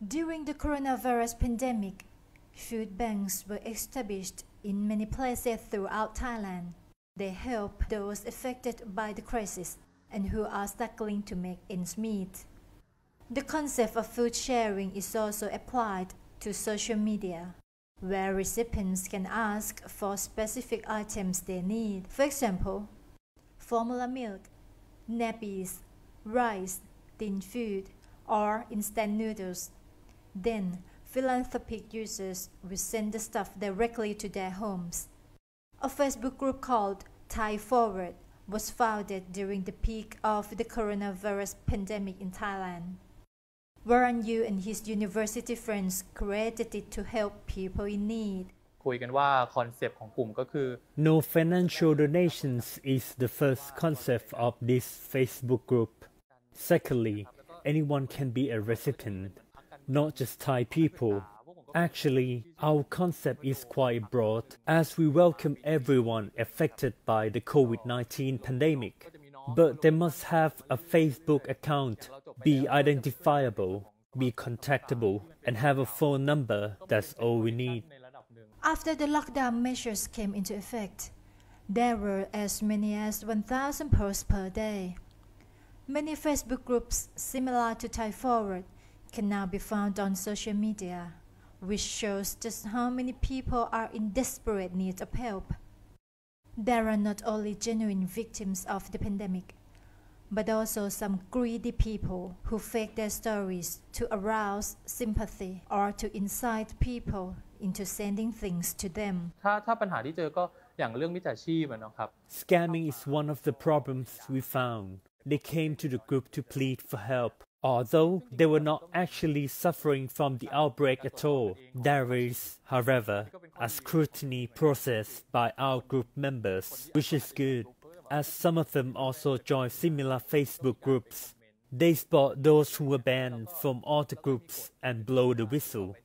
During the coronavirus pandemic, food banks were established in many places throughout Thailand. They help those affected by the crisis and who are struggling to make ends meet. The concept of food sharing is also applied to social media, where recipients can ask for specific items they need. For example, formula milk, nappies, rice, tin food, or instant noodles. Then, philanthropic users will send the stuff directly to their homes. A Facebook group called Thai Forward was founded during the peak of the coronavirus pandemic in Thailand. Waran Yu and his university friends created it to help people in need. คุยกันว่าคอนเซปต์ของกลุ่มก็คือ No financial donations is the first concept of this Facebook group. Secondly, anyone can be a recipient, not just Thai people. Actually, our concept is quite broad as we welcome everyone affected by the COVID-19 pandemic. But they must have a Facebook account, be identifiable, be contactable, and have a phone number. That's all we need. After the lockdown measures came into effect, there were as many as 1,000 posts per day. Many Facebook groups similar to Thai Forward can now be found on social media, which shows just how many people are in desperate need of help. There are not only genuine victims of the pandemic, but also some greedy people who fake their stories to arouse sympathy or to incite people into sending things to them. ถ้าปัญหาที่เจอก็อย่างเรื่องมิจฉาชีพนะครับ Scamming is one of the problems we found. They came to the group to plead for help. Although they were not actually suffering from the outbreak at all, there is, however, a scrutiny process by our group members, which is good, as some of them also join similar Facebook groups. They spot those who were banned from all the groups and blow the whistle.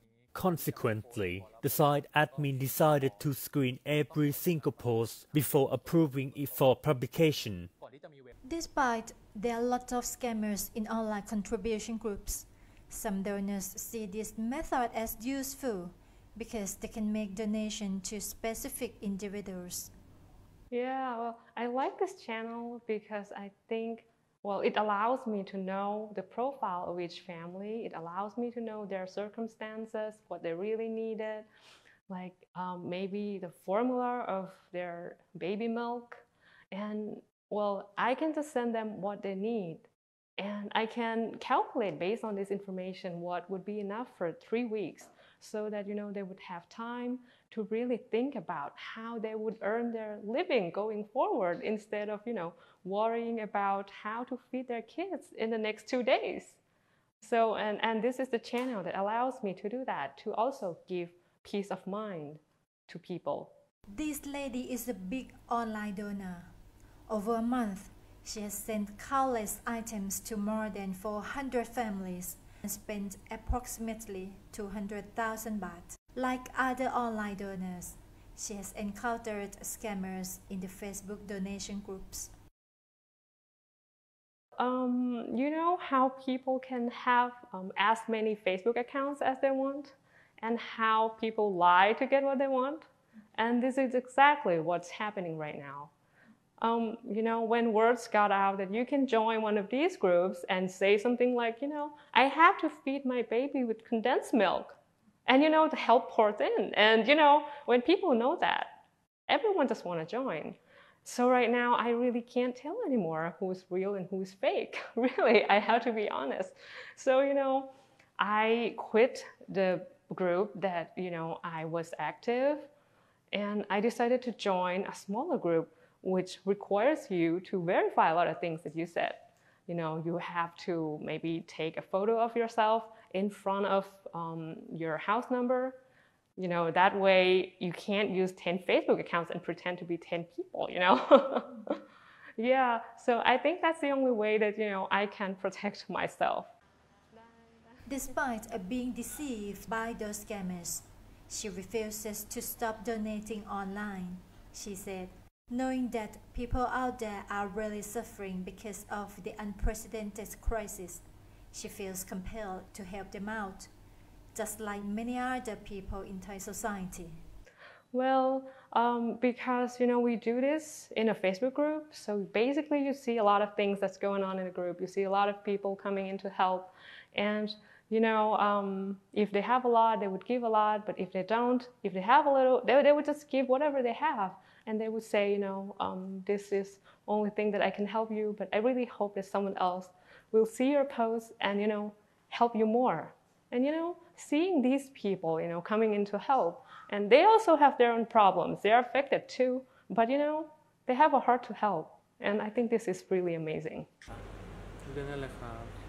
Consequently, the site admin decided to screen every single post before approving it for publication. Despite there are lots of scammers in online contribution groups, some donors see this method as useful because they can make donations to specific individuals. Yeah, well, I like this channel because I think, well, it allows me to know the profile of each family. It allows me to know their circumstances, what they really needed, like maybe the formula of their baby milk. And well, I can just send them what they need. And I can calculate based on this information what would be enough for 3 weeks so that, they would have time to really think about how they would earn their living going forward instead of, worrying about how to feed their kids in the next 2 days. So, and this is the channel that allows me to do that, to also give peace of mind to people. This lady is a big online donor. Over a month, she has sent countless items to more than 400 families and spent approximately 200,000 baht. Like other online donors, she has encountered scammers in the Facebook donation groups. You know how people can have as many Facebook accounts as they want, and how people lie to get what they want? And this is exactly what's happening right now. When words got out that you can join one of these groups and say something like, I have to feed my baby with condensed milk, and, to help pour in. And, when people know that, everyone just want to join. So right now, I really can't tell anymore who's real and who's fake. Really, I have to be honest. So, I quit the group that, I was active, and I decided to join a smaller group which requires you to verify a lot of things that you said. You have to maybe take a photo of yourself in front of your house number. That way you can't use 10 Facebook accounts and pretend to be 10 people, Yeah, so I think that's the only way that, I can protect myself. Despite being deceived by those scammers, she refuses to stop donating online. She said, knowing that people out there are really suffering because of the unprecedented crisis, she feels compelled to help them out just like many other people in Thai society? Well, because we do this in a Facebook group, so basically you see a lot of things that's going on in the group. You see a lot of people coming in to help, and if they have a lot, they would give a lot. But if they don't, if they have a little, they would just give whatever they have, and they would say, this is only thing that I can help you. But I really hope that someone else will see your post and help you more. And seeing these people coming in to help, and they also have their own problems. They are affected too, but they have a heart to help, and I think this is really amazing. นั่นแหละครับ